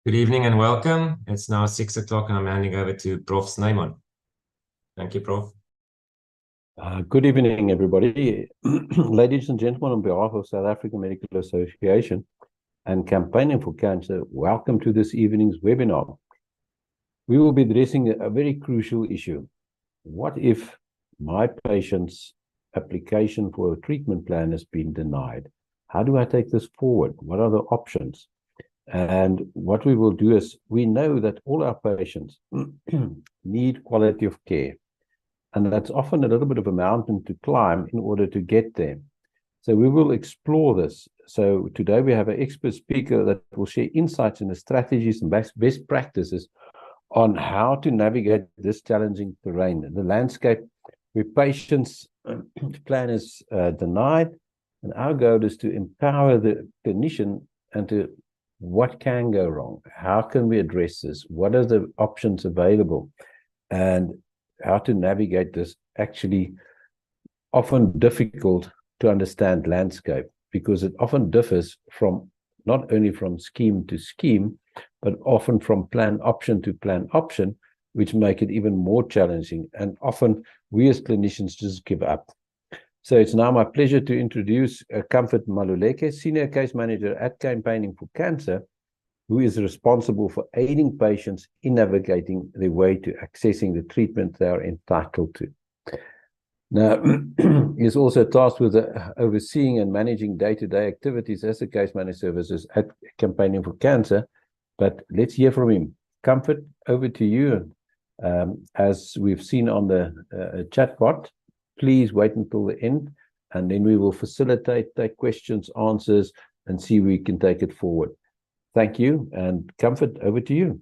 Good evening and welcome. It's now 6 o'clock and I'm handing over to Prof. Snyman. Thank you, Prof. Good evening, everybody. Ladies and gentlemen, on behalf of South African Medical Association and Campaigning for Cancer, welcome to this evening's webinar. We will be addressing a very crucial issue. What if my patient's application for a treatment plan has been denied? How do I take this forward? What are the options? And what we will do is, we know that all our patients need quality of care. And that's often a little bit of a mountain to climb in order to get there. So we will explore this. So today we have an expert speaker that will share insights into strategies and best practices on how to navigate this challenging terrain, the landscape where patients' plan is denied. And our goal is to empower the clinician and to what can go wrong? How can we address this? What are the options available? And how to navigate this actually often difficult to understand landscape, because it often differs from not only from scheme to scheme, but often from plan option to plan option, which make it even more challenging. And often we as clinicians just give up. So it's now my pleasure to introduce Comfort Maluleke, Senior Case Manager at Campaigning for Cancer, who is responsible for aiding patients in navigating their way to accessing the treatment they are entitled to. Now, he is also tasked with overseeing and managing day-to-day activities as a case manager services at Campaigning for Cancer. But let's hear from him. Comfort, over to you. As we've seen on the chatbot, please wait until the end, and then we will facilitate, take questions, answers, and see if we can take it forward. Thank you, and Comfort, over to you.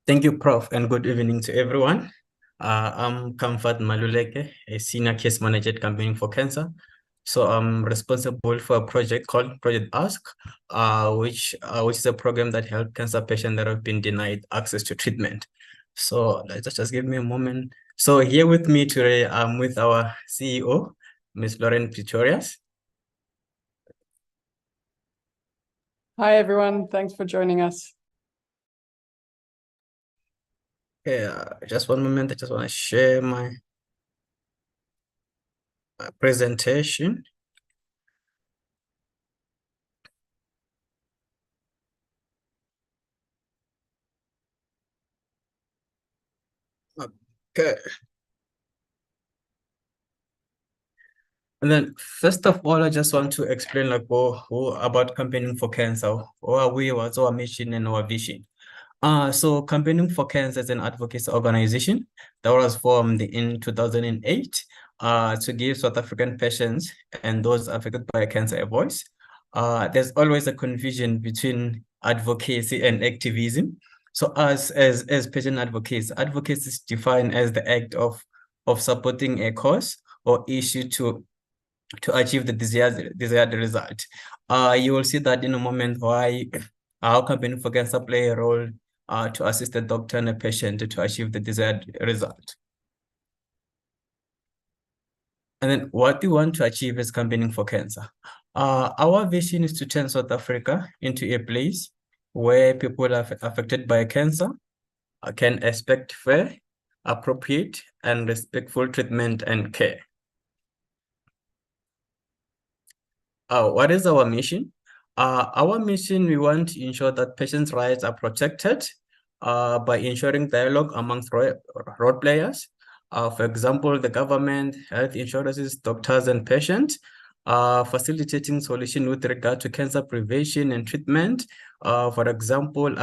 Thank you, Prof, and good evening to everyone. I'm Comfort Maluleke, a Senior Case Manager at Campaigning for Cancer. So I'm responsible for a project called Project Ask, which is a program that helps cancer patients that have been denied access to treatment. So let's just give me a moment. So here with me today, I'm with our CEO, Ms. Lauren Pretorius. Hi, everyone. Thanks for joining us. Yeah, just one moment. I just want to share my presentation. Okay. And then first of all, I just want to explain about Campaigning for Cancer. Who are we, what's our mission and our vision? So Campaigning for Cancer is an advocacy organization that was formed in 2008 to give South African patients and those affected by cancer a voice. There's always a confusion between advocacy and activism. So as patient advocates, advocacy is defined as the act of supporting a cause or issue to achieve the desired result. You will see that in a moment why our Campaigning for Cancer play a role to assist the doctor and a patient to achieve the desired result. And then what we want to achieve is Campaigning for Cancer. Our vision is to turn South Africa into a place where people affected by cancer can expect fair, appropriate, and respectful treatment and care. What is our mission? Our mission, we want to ensure that patients' rights are protected by ensuring dialogue amongst role players. For example, the government, health insurances, doctors, and patients, facilitating solution with regard to cancer prevention and treatment. For example,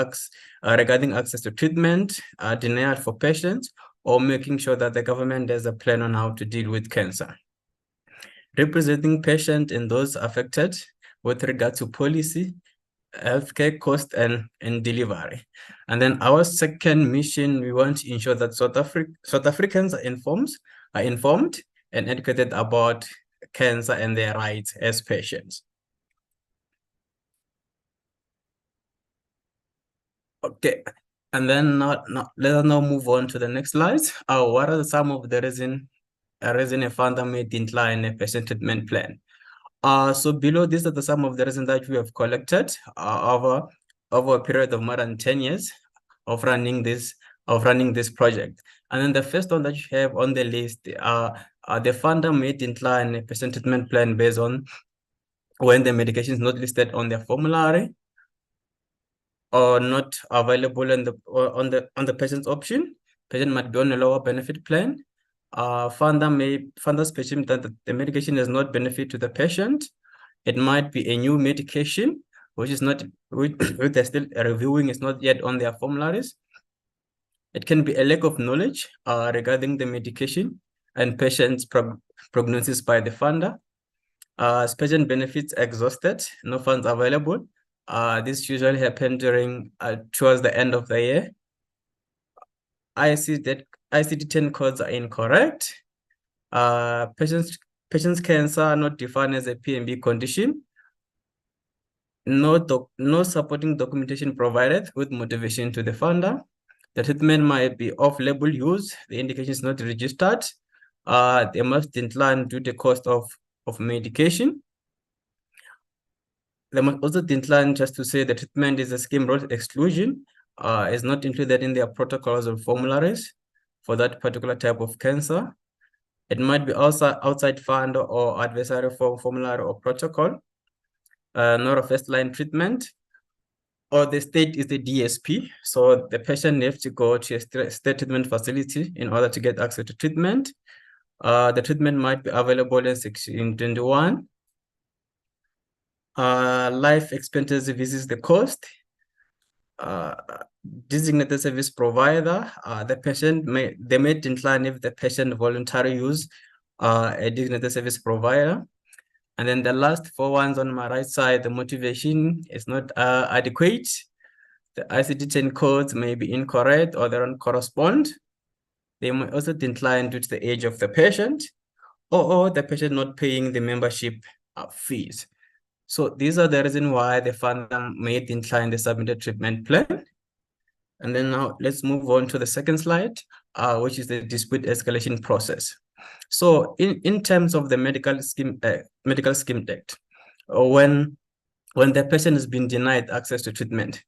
regarding access to treatment, denial for patients, or making sure that the government has a plan on how to deal with cancer. Representing patients and those affected with regard to policy, healthcare cost, and delivery. And then our second mission, we want to ensure that South Africans are informed and educated about cancer and their rights as patients. Okay, and then let us now move on to the next slide. What are some of the reason a funder may decline a patient treatment plan? So below, these are some of the reasons that we have collected over over a period of more than 10 years of running this project. And then the first one that you have on the list, the funder may decline a patient treatment plan based on when the medication is not listed on their formulary or not available on the patient's option. Patient might be on a lower benefit plan. Funder specify that the medication does not benefit to the patient. It might be a new medication, which they're still reviewing, is not yet on their formularies. It can be a lack of knowledge regarding the medication and patient's prognosis by the funder. Patient benefits exhausted, no funds available. This usually happens towards the end of the year. ICD-10 codes are incorrect. Patient's cancer not defined as a PMB condition. No supporting documentation provided with motivation to the funder. The treatment might be off-label use. The indication is not registered. They must decline due to the cost of medication. They must also decline just to say the treatment is a scheme rule exclusion, is not included in their protocols or formularies for that particular type of cancer. It might be also outside funder or adversary formulary or protocol, not a first-line treatment, or the state is the DSP. So the patient needs to go to a state treatment facility in order to get access to treatment. The treatment might be available in 1621. Life expectancy visits the cost. Designated service provider, the patient may decline if the patient voluntarily use a designated service provider. And then the last 4 ones on my right side, the motivation is not adequate. The ICD-10 codes may be incorrect or they don't correspond. They may also decline due to the age of the patient or the patient not paying the membership fees. So these are the reasons why the funder may decline the submitted treatment plan. And then now let's move on to the second slide, which is the dispute escalation process. So in terms of the medical scheme act, when the patient has been denied access to treatment,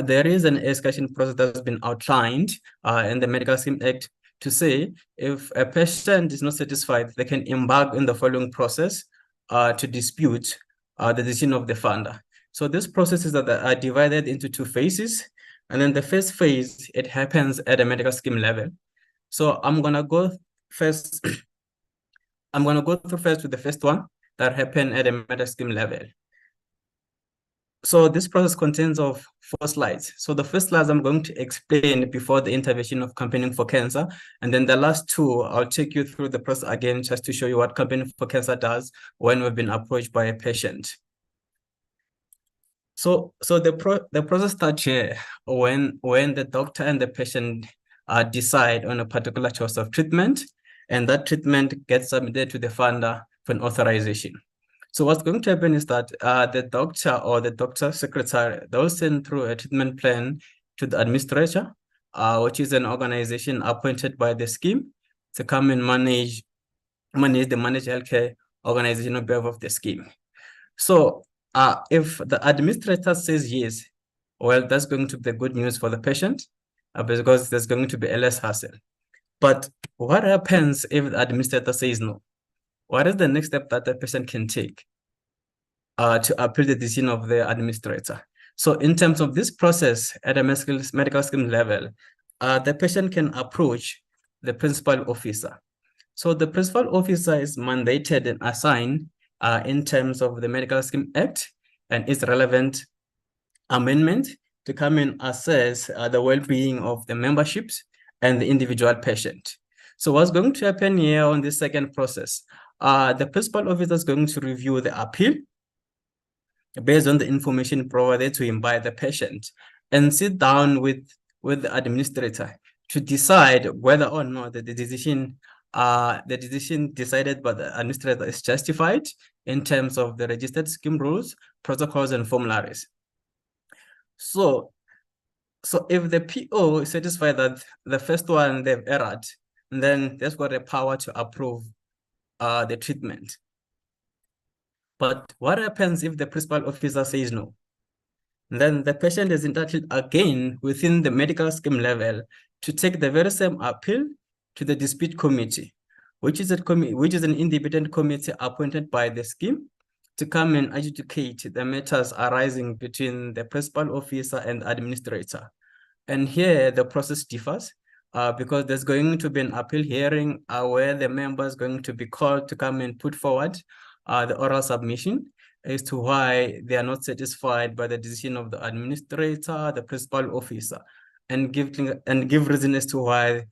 there is an escalation process that's been outlined in the Medical Scheme Act to say if a patient is not satisfied, they can embark in the following process to dispute the decision of the funder. So these processes are divided into 2 phases. And then the first phase, it happens at a medical scheme level. So I'm gonna go first. I'm gonna go through first with the first one that happened at a medical scheme level. So this process contains of 4 slides. So the first slides I'm going to explain before the intervention of Campaigning for Cancer. And then the last 2, I'll take you through the process again, just to show you what Campaigning for Cancer does when we've been approached by a patient. So the process starts here when the doctor and the patient decide on a particular choice of treatment, and that treatment gets submitted to the funder for an authorization. So what's going to happen is that the doctor or the doctor's secretary, they'll send through a treatment plan to the administrator, which is an organization appointed by the scheme to come and manage the managed healthcare organization on behalf of the scheme. So if the administrator says yes, well, that's going to be the good news for the patient because there's going to be a less hassle. But what happens if the administrator says no? What is the next step that the patient can take to appeal the decision of the administrator? So in terms of this process at a medical scheme level, the patient can approach the principal officer. So the principal officer is mandated and assigned in terms of the Medical Scheme Act and its relevant amendment to come and assess the well-being of the memberships and the individual patient. So what's going to happen here on this second process? The principal officer is going to review the appeal based on the information provided to him by the patient and sit down with the administrator to decide whether or not the decision decided by the administrator is justified in terms of the registered scheme rules, protocols, and formularies. So if the PO is satisfied that the first one they've erred, then they've got the power to approve the treatment. But what happens if the principal officer says no? then the patient is entitled again within the medical scheme level to take the very same appeal to the dispute committee, which is an independent committee appointed by the scheme to come and adjudicate the matters arising between the principal officer and administrator. And here the process differs because there's going to be an appeal hearing where the member is going to be called to come and put forward the oral submission as to why they are not satisfied by the decision of the administrator, the principal officer, and give reason as to why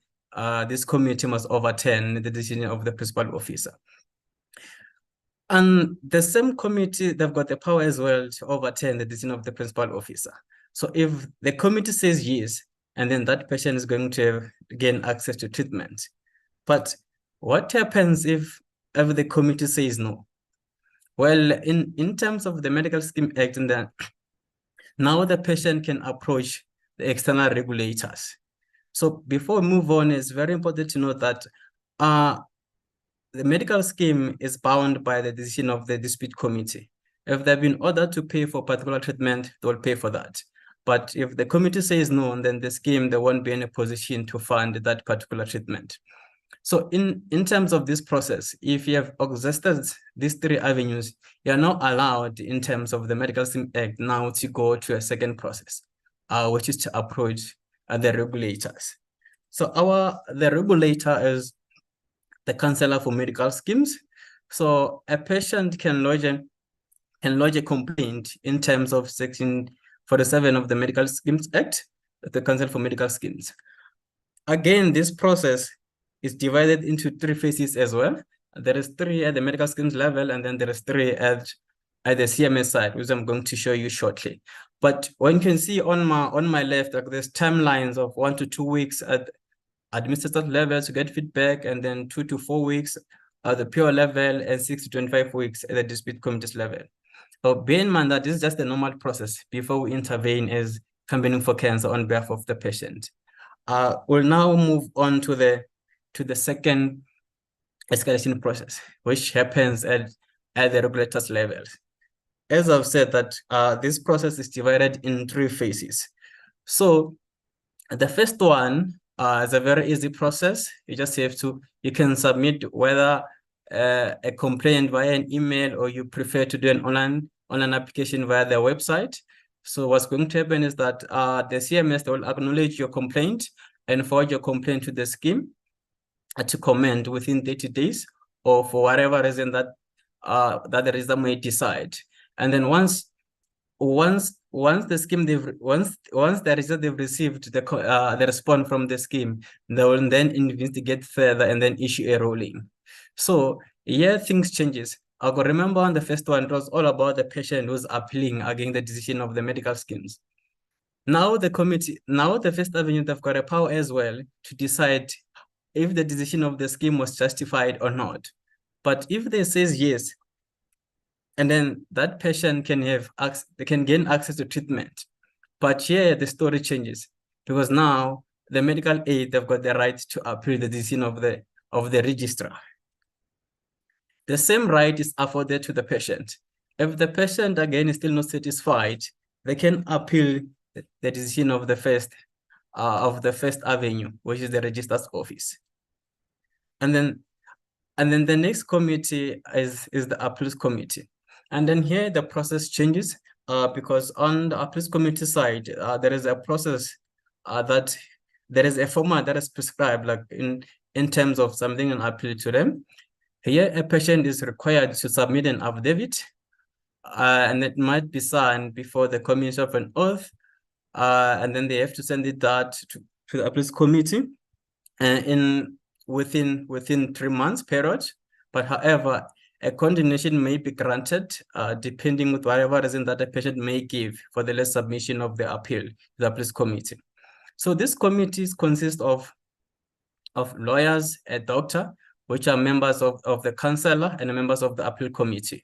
this committee must overturn the decision of the principal officer. And the same committee, they've got the power as well to overturn the decision of the principal officer. So if the committee says yes, and then that patient is going to gain access to treatment. But what happens if the committee says no? Well, in terms of the Medical Scheme Act, and then now the patient can approach the external regulators. So before we move on, it's very important to note that the medical scheme is bound by the decision of the dispute committee. If they've been ordered to pay for particular treatment, they'll pay for that. But if the committee says no, then the scheme, they won't be in a position to fund that particular treatment. So in terms of this process, if you have exhausted these three avenues, you are not allowed in terms of the Medical Scheme Act now to go to a second process, which is to approach the regulators. So the regulator is the counselor for medical schemes. So a patient can lodge a complaint in terms of Section 47 of the Medical Schemes Act, the Council for Medical Schemes. Again, this process is divided into three phases as well. There is 3 at the medical schemes level, and then there is 3 at the CMS side, which I'm going to show you shortly. But one can see on my left, like there's timelines of 1 to 2 weeks at administrative level to get feedback, and then 2 to 4 weeks at the PO level, and 6 to 25 weeks at the dispute committees level. So bear in mind that this is just the normal process before we intervene as campaigning for cancer on behalf of the patient. We'll now move on to the second escalation process, which happens at the regulators level. As I've said, that this process is divided in 3 phases. So the first one is a very easy process. You just have to, you can submit whether a complaint via an email, or you prefer to do an online application via their website. So what's going to happen is that the CMS, they will acknowledge your complaint and forward your complaint to the scheme to comment within 30 days, or for whatever reason that the reason may decide. And then once the scheme once the result they've received the response from the scheme, they will then investigate further and then issue a ruling. So here things changes. I could remember on the first one, it was all about the patient who's appealing against the decision of the medical schemes. Now the committee, now the first avenue, they've got a power as well to decide if the decision of the scheme was justified or not. But if they says yes, and then that patient can gain access to treatment. But here the story changes, because now the medical aid, they've got the right to appeal the decision of the registrar. The same right is afforded to the patient. If the patient again is still not satisfied, they can appeal the decision of the first avenue, which is the registrar's office. And then the next committee is the appeals committee. And then here the process changes because on the appeals committee side, there is a process that there is a format that is prescribed, like in terms of submitting an appeal to them. Here, a patient is required to submit an affidavit, and it might be signed before the commission of an oath, and then they have to send it to the appeals committee within 3 months period. But however, a continuation may be granted depending with whatever reason that the patient may give for the late submission of the appeal to the appeals committee. So these committees consist of lawyers, a doctor, which are members of the counselor and members of the appeal committee.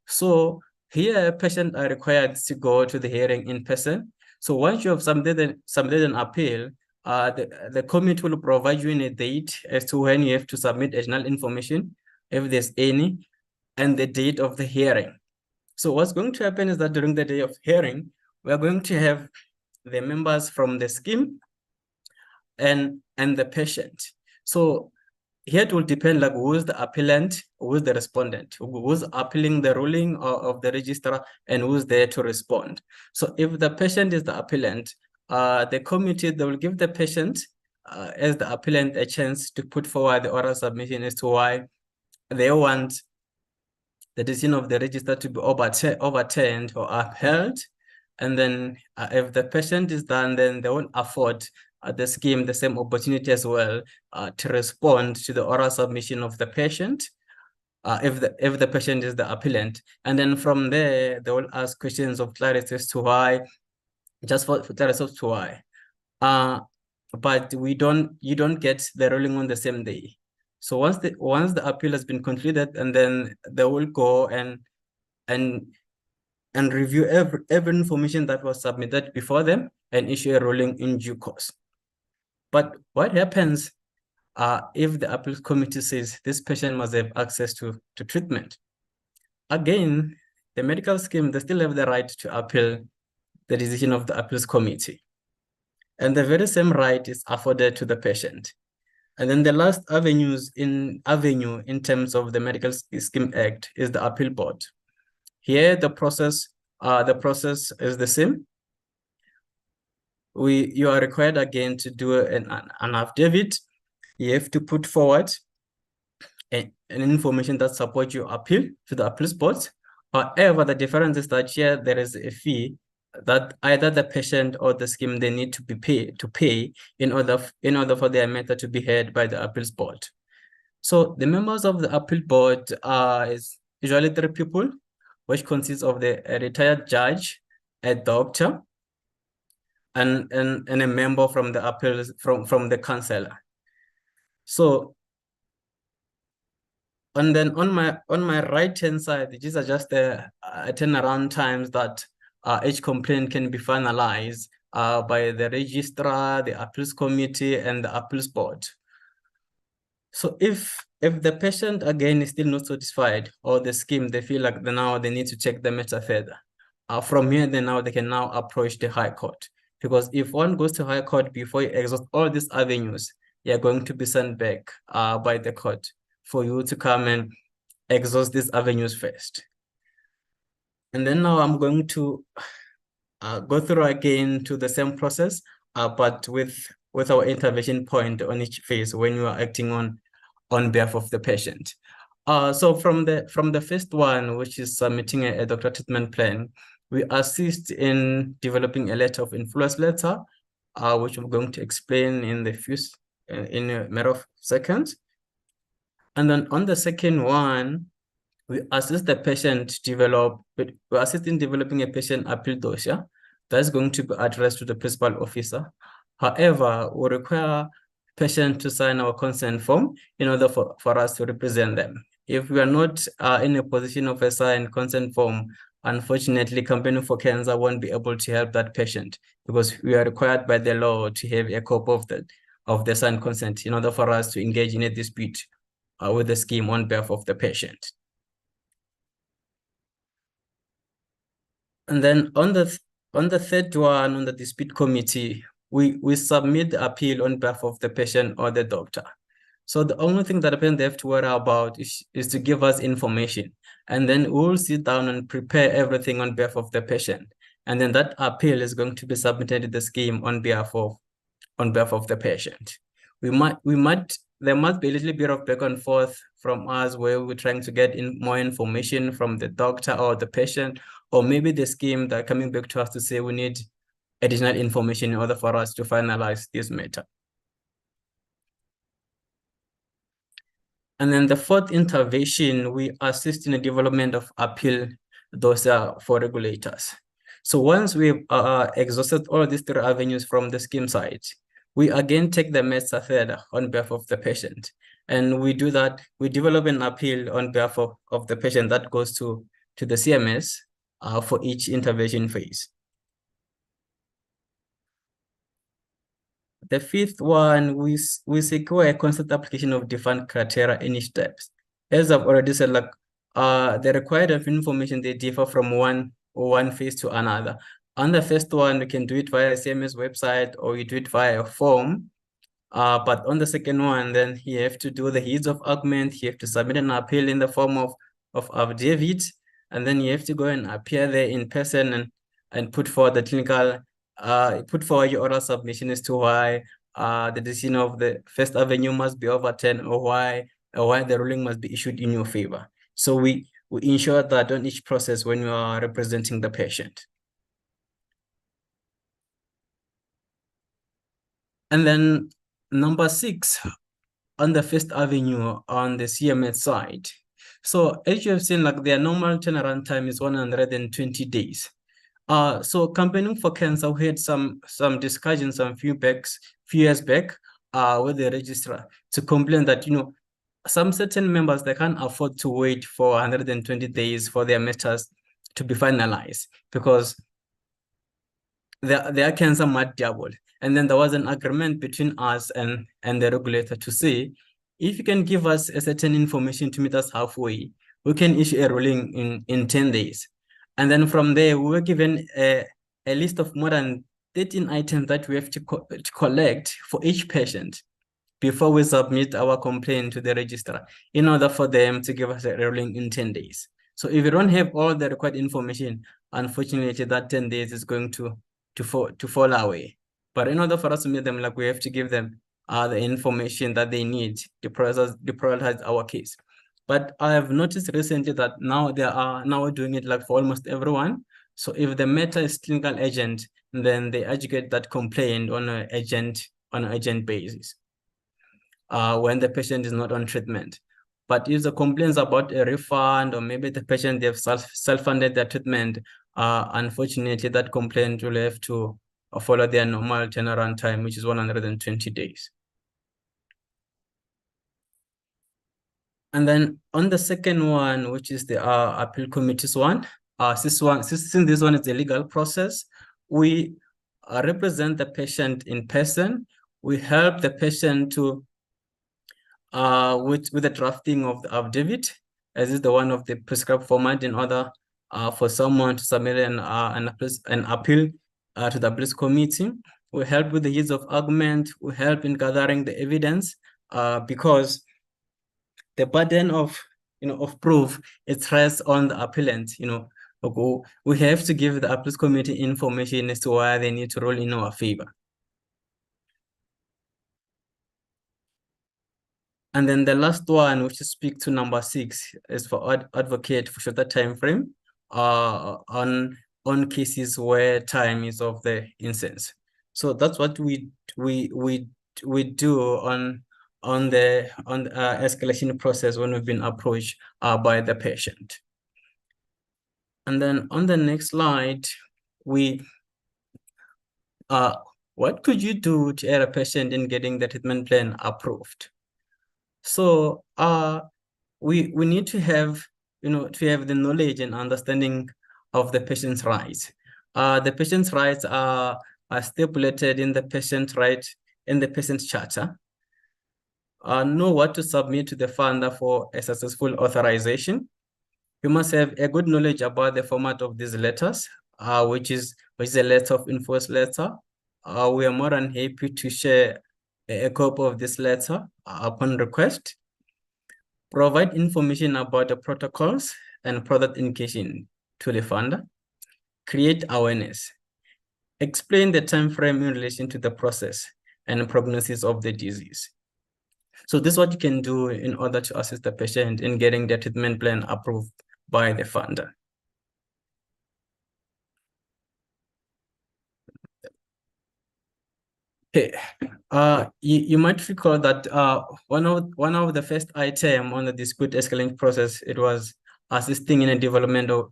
So here, patients are required to go to the hearing in person. So once you have submitted an appeal, the committee will provide you a date as to when you have to submit additional information, if there's any, and the date of the hearing. So what's going to happen is that during the day of hearing, we are going to have the members from the scheme and the patient. So here it will depend like who's the appellant, who's the respondent, who's appealing the ruling of the registrar, and who's there to respond. So if the patient is the appellant, the committee, they will give the patient as the appellant a chance to put forward the oral submission as to why they want the decision of the registrar to be overturned or upheld. And then if the patient is done, then they will afford the scheme the same opportunity as well to respond to the oral submission of the patient if the patient is the appellant. And then from there, they will ask questions of clarity as to why, just for clarity as to why. But you don't get the ruling on the same day. So once the appeal has been concluded, and then they will go and review every information that was submitted before them and issue a ruling in due course. But what happens if the appeal committee says this patient must have access to treatment? Again, the medical scheme, they still have the right to appeal the decision of the appeals committee. And the very same right is afforded to the patient. And then the last avenue in terms of the Medical Scheme Act is the appeal board. Here, the process is the same. You are required again to do an affidavit. You have to put forward an information that supports your appeal to the appeals board. However, the difference is that here there is a fee that either the patient or the scheme they need to pay in order for their matter to be heard by the appeals board. So the members of the appeal board is usually 3 people, which consists of a retired judge, a doctor, and a member from the appeals from the counselor. So and then on my right-hand side, these are just the turnaround times that each complaint can be finalized by the registrar, the appeals committee, and the appeals board. So if the patient again is still not satisfied, or the scheme, they feel like now they need to check the matter further. From here, they can now approach the High Court, because if one goes to High Court before you exhaust all these avenues, you're going to be sent back by the court for you to come and exhaust these avenues first. And then now I'm going to go through again to the same process, but with our intervention point on each phase when you are acting on behalf of the patient. So from the first one, which is submitting a doctor treatment plan, we assist in developing a letter of influence letter, which I'm going to explain in a matter of seconds. And then on the second one, we assist the patient we assist in developing a patient appeal dossier that's going to be addressed to the principal officer. However, we require patient to sign our consent form in order for us to represent them. If we are not in a position of a signed consent form, unfortunately, Campaigning for Cancer won't be able to help that patient, because we are required by the law to have a copy of the signed consent in order for us to engage in a dispute with the scheme on behalf of the patient. And then on the third one, on the dispute committee, we submit the appeal on behalf of the patient or the doctor. So the only thing that the patient have to worry about is to give us information. And then we'll sit down and prepare everything on behalf of the patient. And then that appeal is going to be submitted to the scheme on behalf of the patient. There must be a little bit of back and forth from us, where we're trying to get more information from the doctor or the patient, or maybe the scheme that are coming back to us to say we need additional information in order for us to finalize this matter. And then the fourth intervention, we assist in the development of appeal dossier for regulators. So once we've exhausted all these 3 avenues from the scheme side, we again take the matter further on behalf of the patient. And we do that, we develop an appeal on behalf of the patient that goes to the CMS for each intervention phase. The fifth one, we secure a consent application of defined criteria in each steps. As I've already said, like the required information, they differ from one phase to another. On the first one, you can do it via CMS website or you do it via a form. But on the second one, then you have to do the heeds of argument. You have to submit an appeal in the form of affidavit, and then you have to go and appear there in person and put forward the clinical, put forward your oral submission as to why the decision of the First Avenue must be overturned or why the ruling must be issued in your favor. So we ensure that on each process when you are representing the patient. And then number 6, on the First Avenue on the CMS side. So as you have seen, like their normal turnaround time is 120 days. So Campaigning for Cancer, we had some discussions some few years back with the registrar to complain that, you know, some certain members, they can't afford to wait for 120 days for their matters to be finalized because their cancer might double. And then there was an agreement between us and the regulator to say, if you can give us a certain information to meet us halfway, we can issue a ruling in 10 days. And then from there, we were given a list of more than 13 items that we have to collect for each patient before we submit our complaint to the registrar in order for them to give us a ruling in 10 days. So if you don't have all the required information, unfortunately, that 10 days is going to fall away. But in order for us to meet them, like we have to give them the information that they need to prioritize our case. But I have noticed recently that now we're doing it like for almost everyone. So if the matter is clinical agent, then they educate that complaint on an agent basis when the patient is not on treatment. But if the complaints about a refund or maybe the patient, they've self-funded their treatment, unfortunately, that complaint will have to follow their normal turnaround time, which is 120 days. And then on the second one, which is the appeal committee's one, since this one is a legal process, we represent the patient in person. We help the patient to with the drafting of the affidavit, as is the one of the prescribed format in order for someone to submit an appeal to the appeals committee. We help with the use of argument. We help in gathering the evidence because the burden of proof it rests on the appellant. We have to give the appeals committee information as to why they need to rule in our favor. And then the last one, which is speak to number 6, is for advocate for shorter time frame on cases where time is of the essence. So that's what we do on the escalation process when we've been approached by the patient. And then on the next slide, what could you do to aid a patient in getting the treatment plan approved? So we need to have the knowledge and understanding of the patient's rights. The patient's rights are stipulated in the patient's charter. Know what to submit to the funder for a successful authorization. You must have a good knowledge about the format of these letters, which is a letter of enforced letter. We are more than happy to share a copy of this letter upon request. Provide information about the protocols and product indication to the funder. Create awareness. Explain the time frame in relation to the process and prognosis of the disease. So this is what you can do in order to assist the patient in getting their treatment plan approved by the funder. Okay, you might recall that one of the first item on the dispute escalation process, it was assisting in a development of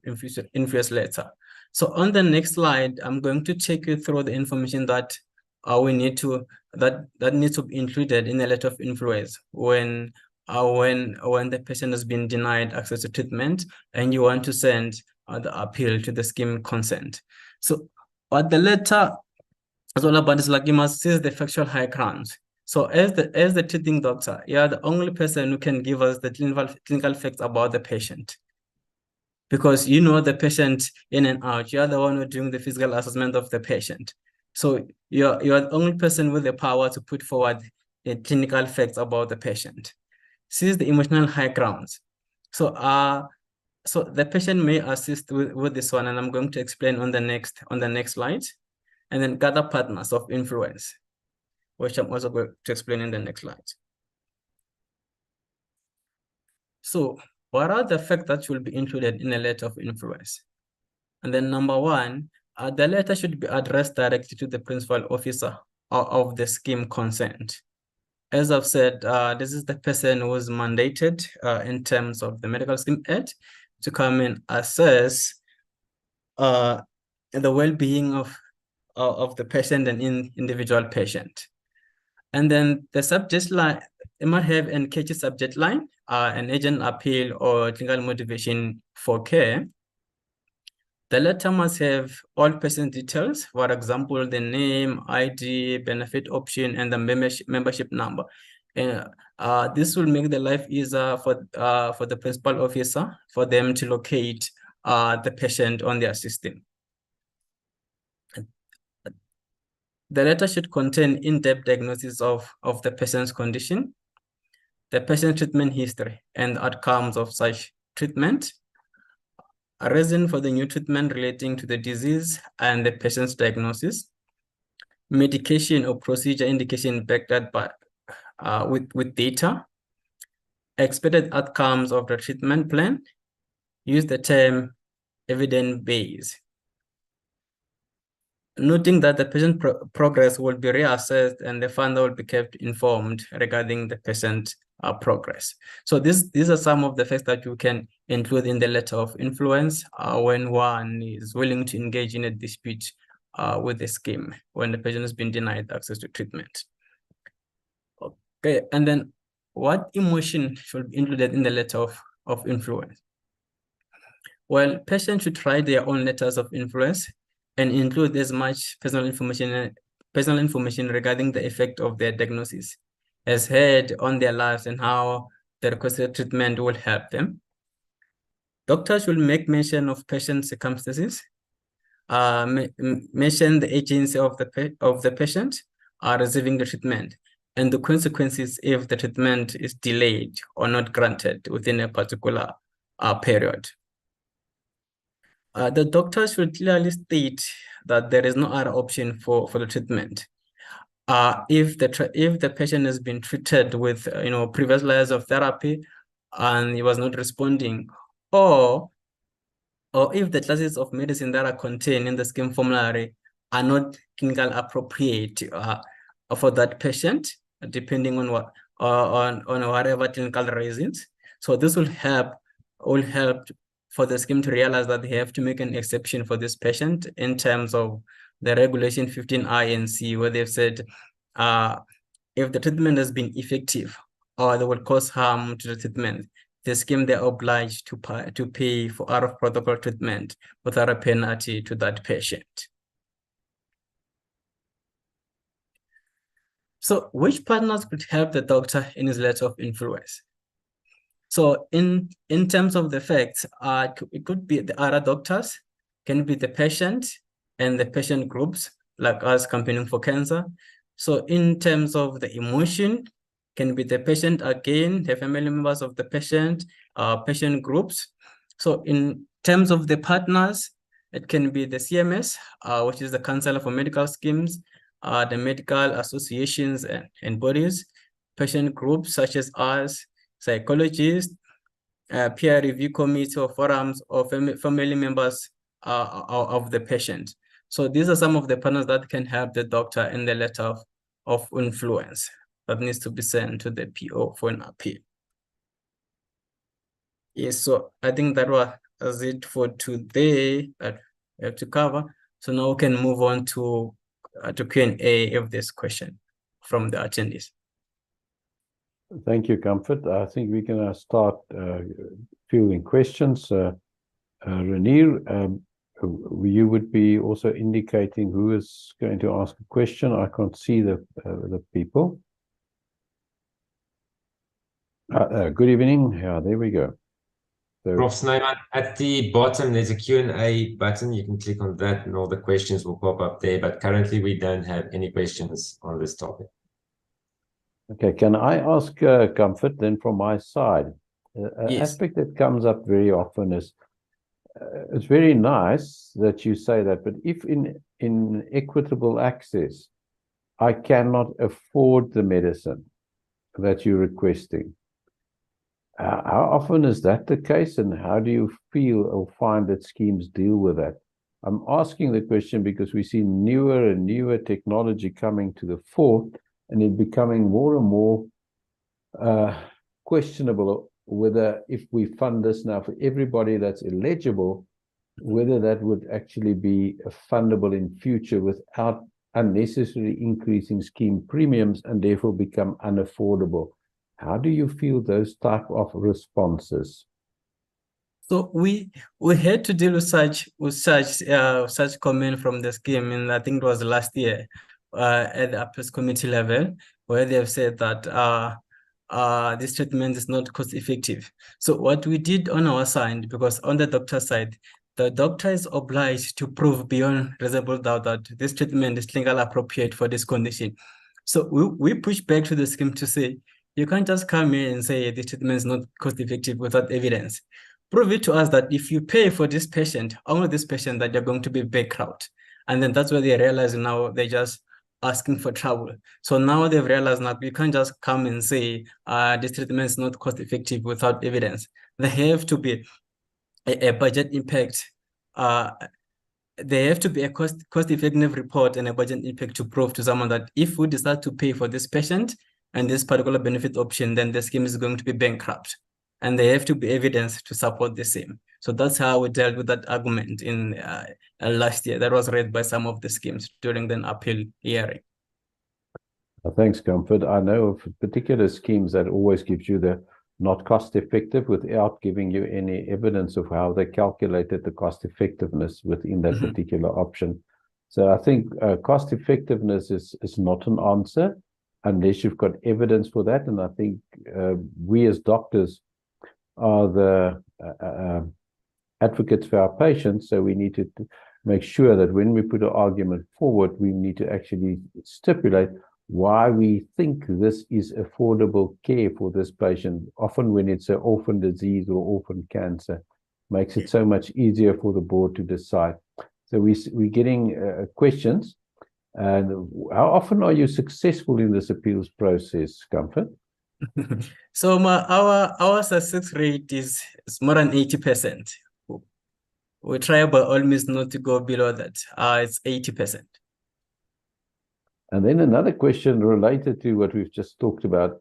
influence letter. So on the next slide, I'm going to take you through the information that that needs to be included in a letter of influence when the patient has been denied access to treatment and you want to send the appeal to the scheme consent. So what the letter is all about is like you must seize the factual high grounds. So as the treating doctor, you are the only person who can give us the clinical facts about the patient. because you know the patient in and out. You are the one who doing the physical assessment of the patient. So you're the only person with the power to put forward the clinical facts about the patient. Seize the emotional high grounds. So so the patient may assist with this one, and I'm going to explain on the next slide. And then gather partners of influence, which I'm also going to explain in the next slide. So what are the facts that will be included in a letter of influence? And then number one, the letter should be addressed directly to the principal officer of the scheme concerned. As I've said, this is the person who is mandated in terms of the Medical Scheme Act to come and assess the well-being of the patient and individual patient. And then the subject line, it might have an catchy subject line, an agent appeal or clinical motivation for care. The letter must have all patient details, for example, the name, ID, benefit option, and the membership number. This will make the life easier for the principal officer for them to locate the patient on their system. The letter should contain in-depth diagnosis of the patient's condition, the patient's treatment history, and the outcomes of such treatment, a reason for the new treatment relating to the disease and the patient's diagnosis, medication or procedure indication backed up by with data, expected outcomes of the treatment plan. Use the term evidence-based. Noting that the patient progress will be reassessed and the funder will be kept informed regarding the patient progress. So these are some of the facts that you can include in the letter of influence when one is willing to engage in a dispute with the scheme, when the patient has been denied access to treatment. Okay, and then what emotion should be included in the letter of influence? Well, patients should write their own letters of influence and include as much personal information regarding the effect of their diagnosis as had on their lives and how the requested treatment will help them. Doctors will make mention of patient circumstances, mention the agency of the patient receiving the treatment, and the consequences if the treatment is delayed or not granted within a particular period. The doctors should clearly state that there is no other option for the treatment. If the patient has been treated with previous layers of therapy and he was not responding, or if the classes of medicine that are contained in the scheme formulary are not clinically appropriate for that patient, depending on what on whatever clinical reasons. So this will help for the scheme to realize that they have to make an exception for this patient in terms of the regulation 15I and C, where they've said if the treatment has been effective or they will cause harm to the treatment, the scheme they're obliged to pay for out-of-protocol treatment without a penalty to that patient. So which partners could help the doctor in his letter of influence? So in terms of the facts, it could be the other doctors, can be the patient and the patient groups, like us campaigning for cancer. So in terms of the emotion, can be the patient again, the family members of the patient, patient groups. So in terms of the partners, it can be the CMS, which is the Council for Medical Schemes, the medical associations and bodies, patient groups such as us, psychologists, peer review committee or forums, or family members of the patient. So these are some of the partners that can help the doctor in the letter of influence that needs to be sent to the PO for an appeal. Yes, so I think that was it for today that we have to cover. So now we can move on to Q&A if there's question from the attendees. Thank you, Comfort. I think we can start fielding questions. Renier, you would be also indicating who is going to ask a question. I can't see the people. Good evening. Yeah, there we go. So, Prof. Snyman, at the bottom, there's a Q&A button. You can click on that and all the questions will pop up there. But currently, we don't have any questions on this topic. okay, can I ask Comfort then from my side? An Yes. aspect that comes up very often is, it's very nice that you say that, but if in equitable access, I cannot afford the medicine that you're requesting, how often is that the case, and how do you feel or find that schemes deal with that? I'm asking the question because we see newer and newer technology coming to the fore, and it becoming more and more questionable whether if we fund this now for everybody that's eligible, whether that would actually be fundable in future without unnecessarily increasing scheme premiums and therefore become unaffordable. How do you feel those type of responses? So we had to deal with such comment from the scheme, and I think it was last year at the appeals committee level, where they have said that this treatment is not cost effective. So what we did on our side, because on the doctor side, the doctor is obliged to prove beyond reasonable doubt that this treatment is legally appropriate for this condition. So we push back to the scheme to say, you can't just come in and say this treatment is not cost effective without evidence. Prove it to us that if you pay for this patient, only this patient, that you're going to be bankrupt. And then that's where they realize now they're just asking for trouble. So now they've realized that you can't just come and say this treatment is not cost effective without evidence. There have to be a budget impact. There have to be a cost effective report and a budget impact to prove to someone that if we decide to pay for this patient and this particular benefit option, then the scheme is going to be bankrupt. And there have to be evidence to support the same. So that's how we dealt with that argument in last year. That was read by some of the schemes during the appeal hearing. Thanks, Comfort. I know of particular schemes that always gives you the not cost effective without giving you any evidence of how they calculated the cost effectiveness within that particular option. So I think cost effectiveness is not an answer unless you've got evidence for that. And I think we as doctors are the advocates for our patients. So we need to make sure that when we put an argument forward, we need to actually stipulate why we think this is affordable care for this patient. Often when it's an orphan disease or orphan cancer, makes it so much easier for the board to decide. So we're getting questions. And how often are you successful in this appeals process, Comfort? So our success rate is more than 80%. We try by all means not to go below that. It's 80%. And then another question related to what we've just talked about.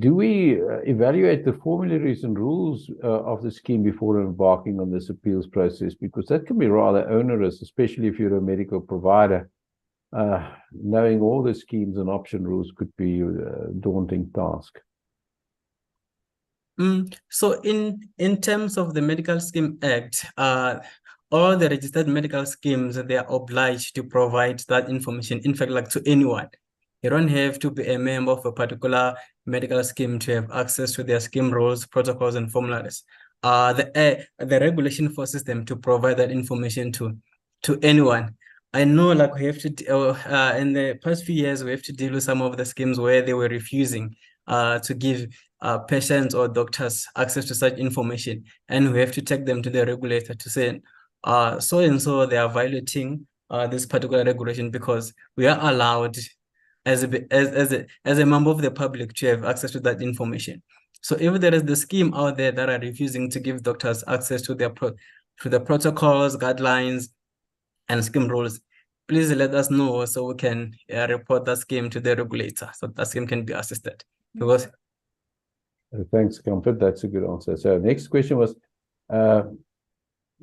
Do we evaluate the formularies and rules of the scheme before embarking on this appeals process? Because that can be rather onerous, especially if you're a medical provider. Knowing all the schemes and option rules could be a daunting task. So in terms of the Medical Scheme Act, all the registered medical schemes, they are obliged to provide that information, in fact, like to anyone. You don't have to be a member of a particular medical scheme to have access to their scheme rules, protocols, and formularies. The regulation forces them to provide that information to anyone. I know, like, we have to, in the past few years, we have to deal with some of the schemes where they were refusing to give patients or doctors access to such information. And we have to take them to the regulator to say, so-and-so, they are violating this particular regulation because we are allowed as a member of the public to have access to that information. So if there is the scheme out there that are refusing to give doctors access to their the protocols, guidelines, and scheme rules, please let us know so we can report that scheme to the regulator so that scheme can be assisted. Because thanks, Comfort. That's a good answer. So next question was,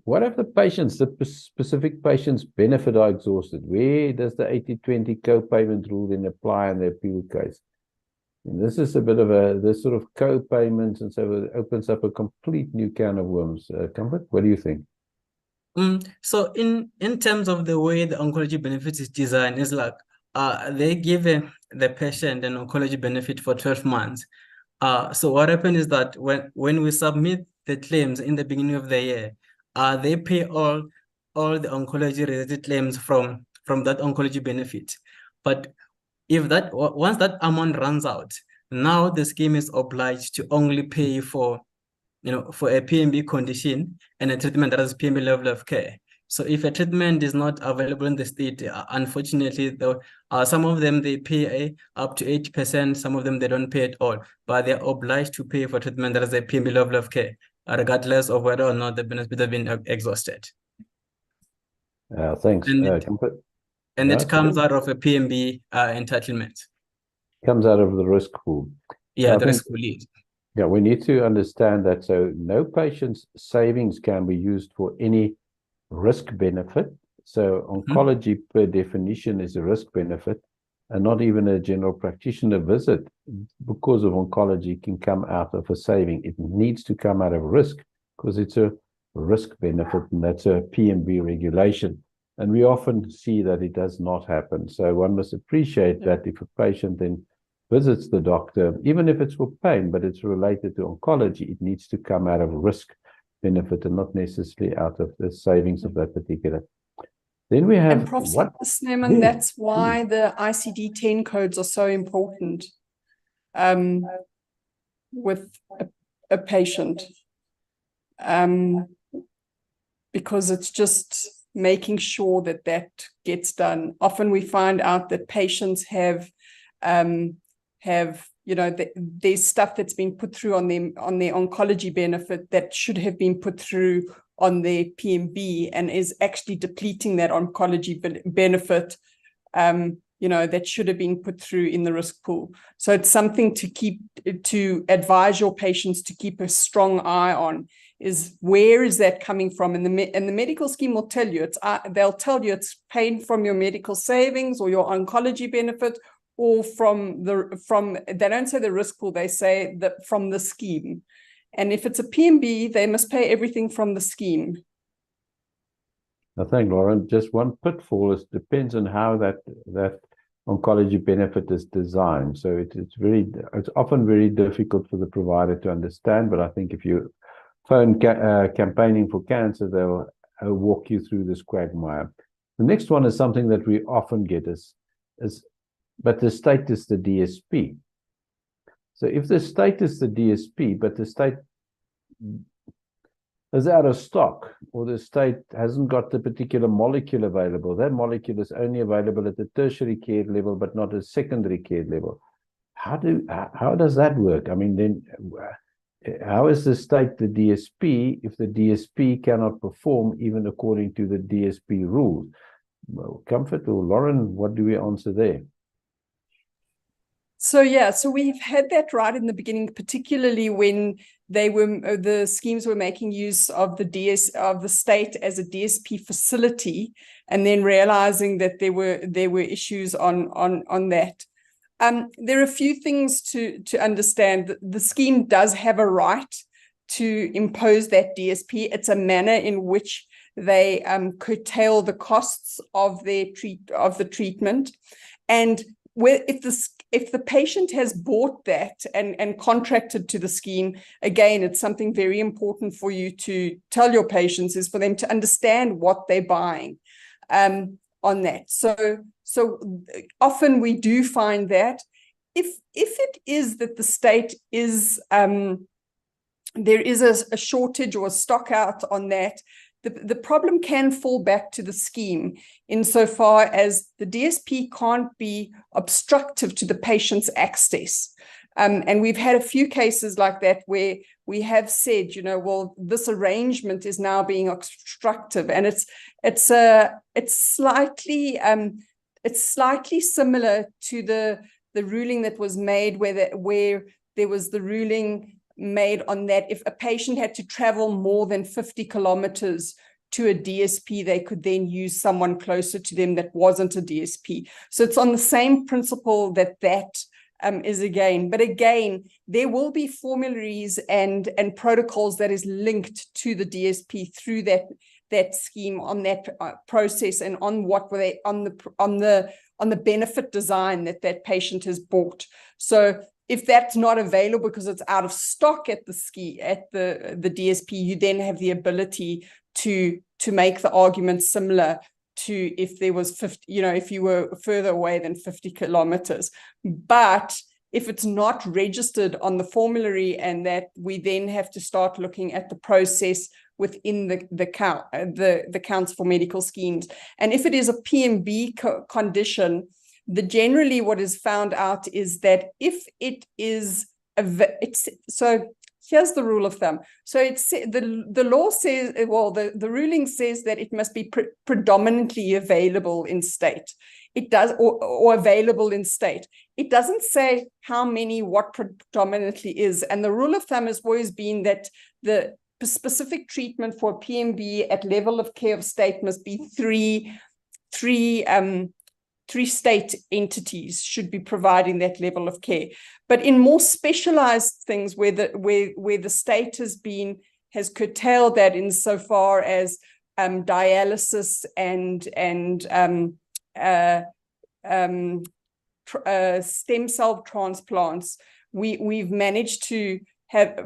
what if the patients, the specific patient's benefit are exhausted? Where does the 80-20 co-payment rule then apply in the appeal case? And this is a bit of this sort of co-payment, and so it opens up a complete new can of worms. Comfort, what do you think? So in terms of the way the oncology benefit is designed, is like they give the patient an oncology benefit for 12 months. So what happened is that when we submit the claims in the beginning of the year, they pay all the oncology related claims from that oncology benefit. But if once that amount runs out, now the scheme is obliged to only pay for for a PMB condition and a treatment that has PMB level of care. So if a treatment is not available in the state, unfortunately, some of them they pay up to 80%, some of them they don't pay at all, but they're obliged to pay for treatment that has a PMB level of care, regardless of whether or not the benefit has been exhausted. Thanks. And it comes out of a PMB entitlement. Comes out of the risk pool. Yeah, the risk pool is. Yeah, we need to understand that. So no patient's savings can be used for any risk benefit. So oncology per definition is a risk benefit, and not even a general practitioner visit because of oncology can come out of a saving. It needs to come out of risk because it's a risk benefit, and that's a PMB regulation. And we often see that it does not happen. So one must appreciate that if a patient then visits the doctor, even if it's for pain, but it's related to oncology, it needs to come out of risk benefit and not necessarily out of the savings of that particular. Then we have... And Prof. Snyman, that's why the ICD-10 codes are so important with a patient. Because it's just making sure that that gets done. Often we find out that patients have there's stuff that's been put through on their oncology benefit that should have been put through on their PMB and is actually depleting that oncology benefit, that should have been put through in the risk pool. So it's something to advise your patients to keep a strong eye on, is where is that coming from? And the medical scheme will tell you, they'll tell you it's paid from your medical savings or your oncology benefit, or they don't say the risk pool, they say that from the scheme. And if it's a PMB, they must pay everything from the scheme. I think, Lauren, just one pitfall is depends on how that oncology benefit is designed. So it's often very difficult for the provider to understand, but I think if you phone campaigning for cancer, they'll walk you through this quagmire. The next one is something that we often get is but the state is the DSP. So if the state is the DSP, but the state is out of stock, or the state hasn't got the particular molecule available, that molecule is only available at the tertiary care level, but not at secondary care level. How does that work? I mean, then how is the state the DSP if the DSP cannot perform even according to the DSP rules? Well, Comfort or Lauren, what do we answer there? So we've had that right in the beginning, particularly when the schemes were making use of the state as a DSP facility, and then realizing that there were issues on that. There are a few things to understand. The scheme does have a right to impose that DSP. It's a manner in which they curtail the costs of the treatment, and if the patient has bought that and contracted to the scheme, again, it's something very important for you to tell your patients, is for them to understand what they're buying on that. So often we do find that if it is that the state is there is a shortage or a stock out on that, the problem can fall back to the scheme insofar as the DSP can't be obstructive to the patient's access. And we've had a few cases like that where we have said, well, this arrangement is now being obstructive, and it's slightly similar to the ruling that was made where there was the ruling made on that if a patient had to travel more than 50 kilometers to a DSP, they could then use someone closer to them that wasn't a DSP. So it's on the same principle that is again. But again, there will be formularies and protocols that is linked to the DSP through that scheme on that process and on what were they on the benefit design that patient has bought. So if that's not available because it's out of stock at the DSP, you then have the ability to make the argument similar to if there was 50, if you were further away than 50 kilometers. But if it's not registered on the formulary, and that we then have to start looking at the process within the Council for Medical Schemes. And if it is a PMB condition, generally what is found out is that if it is, so here's the rule of thumb. So it's the law says, well, the ruling says that it must be predominantly available in state. It does, or available in state. It doesn't say how many, what predominantly is. And the rule of thumb has always been that the specific treatment for PMB at level of care of state must be three state entities should be providing that level of care. But in more specialized things where the state has curtailed that insofar as dialysis and stem cell transplants, we've managed to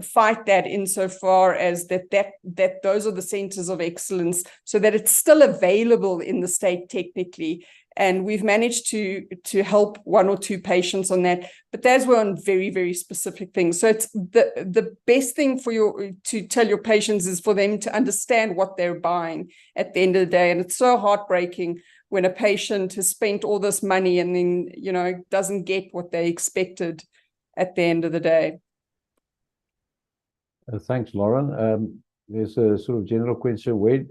fight that insofar as that those are the centers of excellence, so that it's still available in the state technically. And we've managed to help one or two patients on that, but those were on very, very specific things. So it's the best thing to tell your patients is for them to understand what they're buying at the end of the day. And it's so heartbreaking when a patient has spent all this money and then, doesn't get what they expected at the end of the day. Thanks, Lauren. There's a sort of general question. Where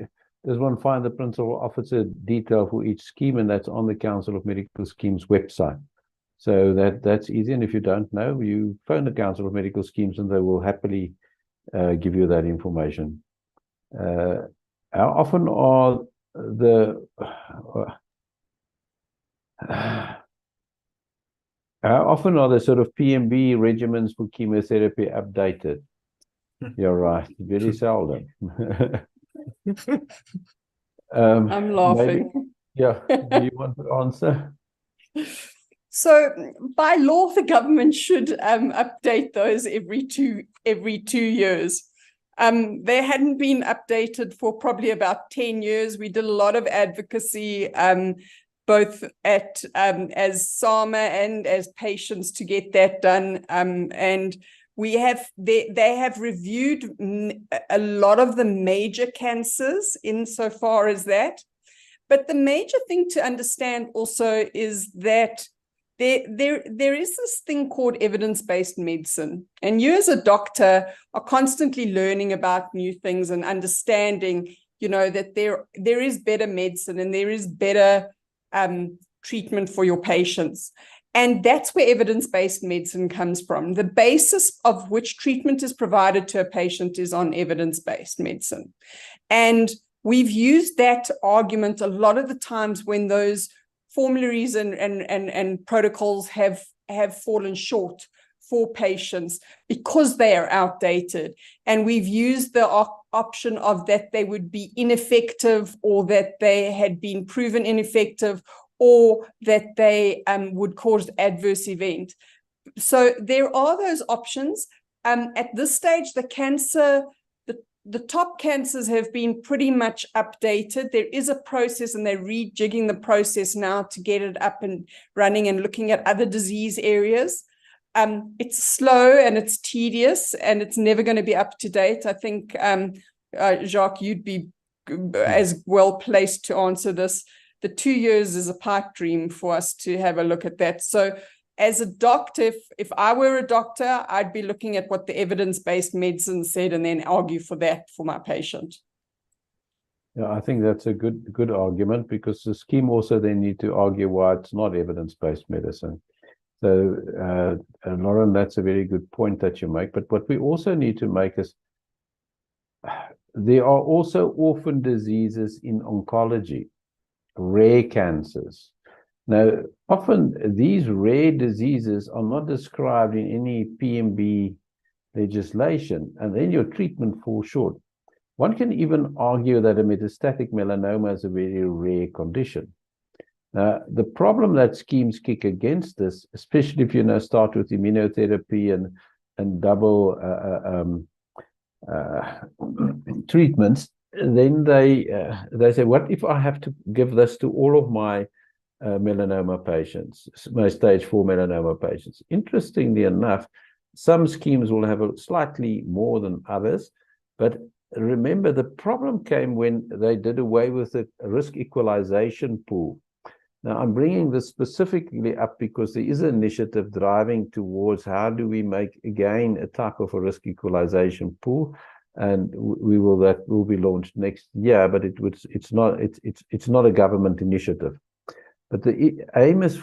does one find the principal officer detail for each scheme? And that's on the Council of Medical Schemes website. So that's easy. And if you don't know, you phone the Council of Medical Schemes and they will happily give you that information. How often are the sort of PMB regimens for chemotherapy updated? You're right, very seldom. I'm laughing. Maybe, yeah, do you want to answer? So by law, the government should update those every 2 years. They hadn't been updated for probably about 10 years. We did a lot of advocacy, both as SAMA and as patients, to get that done. And they have reviewed a lot of the major cancers insofar as that. But the major thing to understand also is that there is this thing called evidence-based medicine. And you as a doctor are constantly learning about new things and understanding, that there is better medicine and there is better treatment for your patients. And that's where evidence-based medicine comes from. The basis of which treatment is provided to a patient is on evidence-based medicine. And we've used that argument a lot of the times when those formularies and protocols have fallen short for patients because they are outdated. And we've used the option of that they would be ineffective, or that they had been proven ineffective, or that they would cause adverse event. So there are those options. At this stage, the top cancers have been pretty much updated. There is a process, and they're rejigging the process now to get it up and running and looking at other disease areas. It's slow and it's tedious, and it's never going to be up to date. I think, Jacques, you'd be as well placed to answer this. The 2 years is a pipe dream for us to have a look at that. So as a doctor, if I were a doctor, I'd be looking at what the evidence-based medicine said and then argue for that for my patient. Yeah, I think that's a good argument, because the scheme also then need to argue why it's not evidence-based medicine. So, Lauren, that's a very good point that you make. But what we also need to make is there are also orphan diseases in oncology, rare cancers. Now, often these rare diseases are not described in any PMB legislation, and then your treatment falls short. One can even argue that a metastatic melanoma is a very rare condition. The problem that schemes kick against this, especially if you start with immunotherapy and double treatments, then they say, what if I have to give this to all of my melanoma patients, my stage 4 melanoma patients? Interestingly enough, some schemes will have a slightly more than others, but remember, the problem came when they did away with the risk equalization pool. Now, I'm bringing this specifically up because there is an initiative driving towards how do we make, again, a type of a risk equalization pool, and that will be launched next year, but it's not a government initiative. But the aim is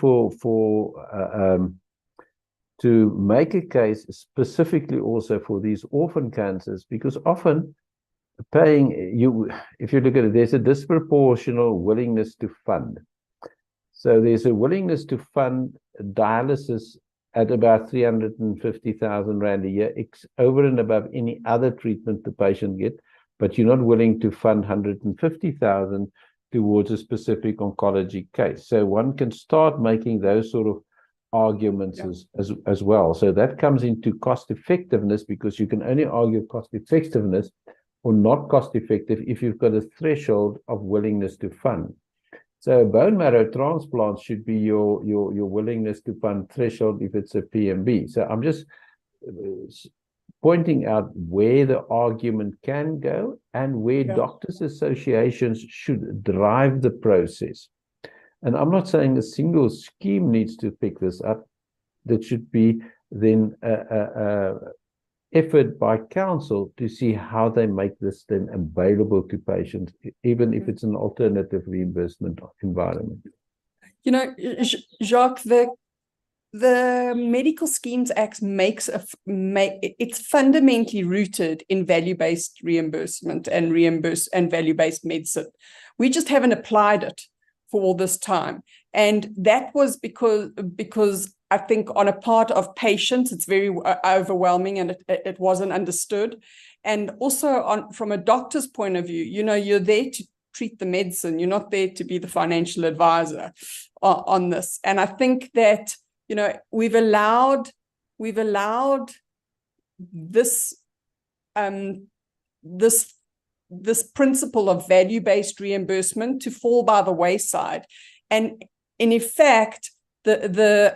to make a case specifically also for these orphan cancers, because often if you look at it, there's a disproportional willingness to fund. So there's a willingness to fund dialysis at about 350,000 Rand a year, over and above any other treatment the patient gets, but you're not willing to fund 150,000 towards a specific oncology case. So one can start making those sort of arguments as well. So that comes into cost effectiveness, because you can only argue cost effectiveness or not cost effective if you've got a threshold of willingness to fund. So bone marrow transplant should be your willingness to fund threshold if it's a PMB. So I'm just pointing out where the argument can go and where doctors' associations should drive the process. And I'm not saying a single scheme needs to pick this up. That should be then effort by council to see how they make this then available to patients, even if it's an alternative reimbursement environment. You know, Jacques, the Medical Schemes Act it's fundamentally rooted in value-based reimbursement and value-based medicine. We just haven't applied it for all this time. And that was because I think on a part of patients, it's very overwhelming and it wasn't understood. And also from a doctor's point of view, you're there to treat the medicine. You're not there to be the financial advisor on this. And I think that, we've allowed this principle of value-based reimbursement to fall by the wayside. And in effect, the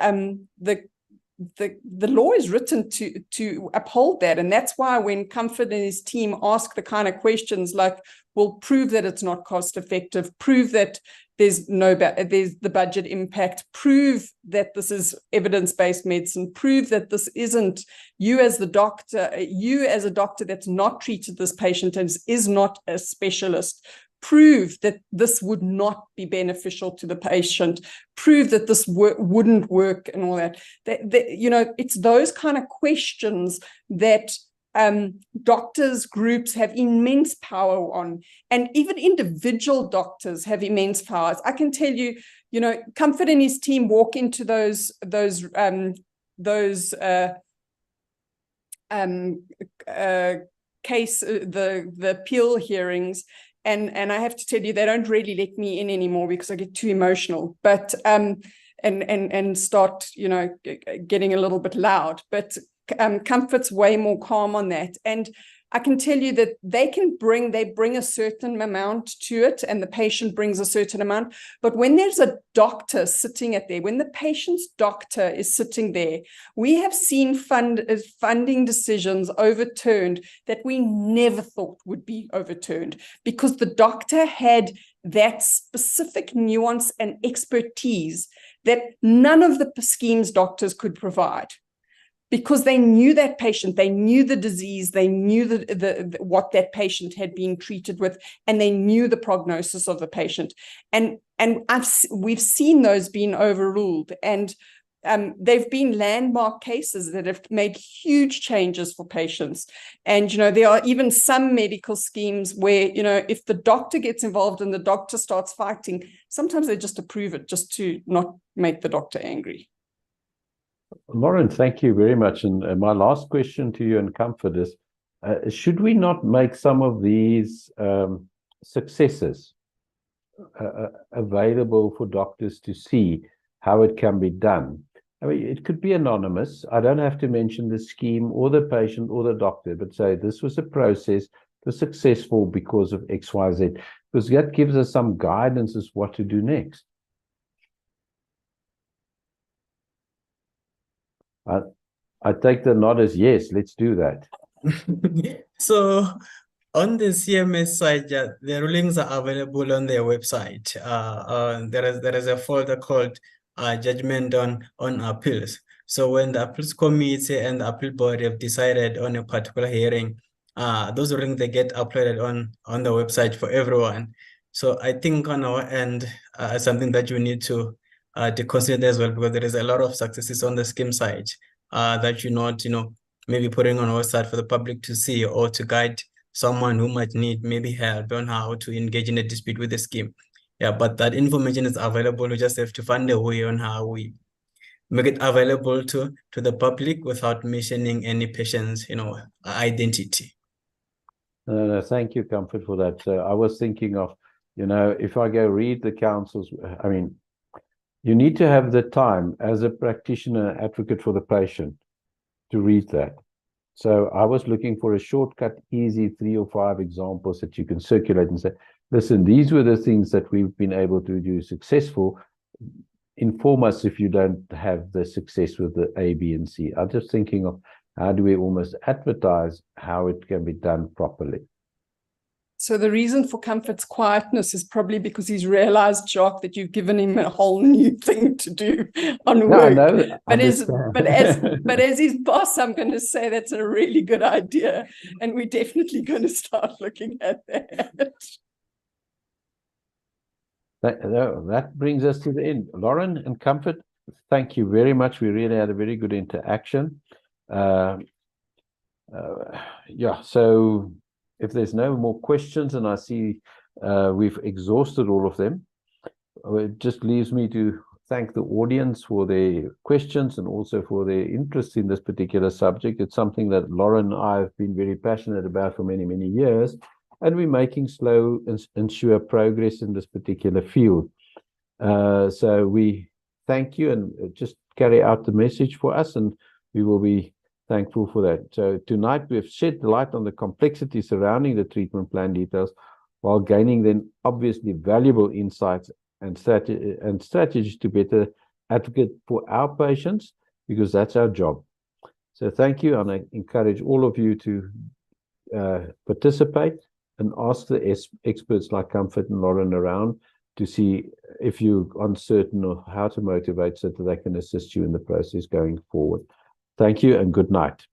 law is written to uphold that. And that's why when Comfort and his team ask the kind of questions like, well, prove that it's not cost effective, prove that there's the budget impact, prove that this is evidence-based medicine, prove that this isn't you as a doctor that's not treated this patient and is not a specialist, prove that this would not be beneficial to the patient, prove that this wouldn't work and all that. It's those kind of questions that doctors groups have immense power on, and even individual doctors have immense powers. I can tell you, Comfort and his team walk into the appeal hearings, and I have to tell you, they don't really let me in anymore because I get too emotional, but and start getting a little bit loud. But Comfort's way more calm on that, and I can tell you that they bring a certain amount to it, and the patient brings a certain amount. But when there's a doctor sitting when the patient's doctor is sitting there, we have seen funding decisions overturned that we never thought would be overturned, because the doctor had that specific nuance and expertise that none of the schemes doctors could provide. Because they knew that patient, they knew the disease, they knew what that patient had been treated with, and they knew the prognosis of the patient. And we've seen those being overruled, and they've been landmark cases that have made huge changes for patients. And there are even some medical schemes where if the doctor gets involved and the doctor starts fighting, sometimes they just approve it just to not make the doctor angry. Lauren, thank you very much. And my last question to you and Comfort is, should we not make some of these successes available for doctors to see how it can be done. I mean, it could be anonymous. I don't have to mention the scheme or the patient or the doctor, but say this was a process, was successful because of XYZ, because that gives us some guidance as what to do next. I take the nod as yes, let's do that. So on the CMS side, yeah, the rulings are available on their website. There is a folder called Judgment on Appeals. So when the appeals committee and the appeal board have decided on a particular hearing, those rulings, they get uploaded on the website for everyone. So I think on our end, something that you need to consider as well, because there is a lot of successes on the scheme side that you're not, maybe putting on our website for the public to see, or to guide someone who might need maybe help on how to engage in a dispute with the scheme. Yeah, but that information is available. We just have to find a way on how we make it available to the public without mentioning any patient's, identity. No, thank you, Comfort, for that. I was thinking of, if I go read the council's, I mean, you need to have the time as a practitioner advocate for the patient to read that. So I was looking for a shortcut, easy 3 or 5 examples that you can circulate and say, listen, these were the things that we've been able to do successful. Inform us if you don't have the success with the A, B, and C. I'm just thinking of how do we almost advertise how it can be done properly. So the reason for Comfort's quietness is probably because he's realized, Jacques, that you've given him a whole new thing to do on work. No, but as his boss, I'm going to say that's a really good idea, and we're definitely going to start looking at that. That brings us to the end. Lauren and Comfort, thank you very much. We really had a very good interaction. Yeah, so if there's no more questions, and I see we've exhausted all of them, it just leaves me to thank the audience for their questions and also for their interest in this particular subject. It's something that Lauren and I have been very passionate about for many, many years, and we're making slow and sure progress in this particular field. So we thank you, and just carry out the message for us, and we will be thankful for that. So tonight we have shed light on the complexity surrounding the treatment plan details, while gaining then obviously valuable insights and strategies to better advocate for our patients, because that's our job. So thank you, and I encourage all of you to participate and ask the experts like Comfort and Lauren around to see if you're uncertain of how to motivate, so that they can assist you in the process going forward. Thank you and good night.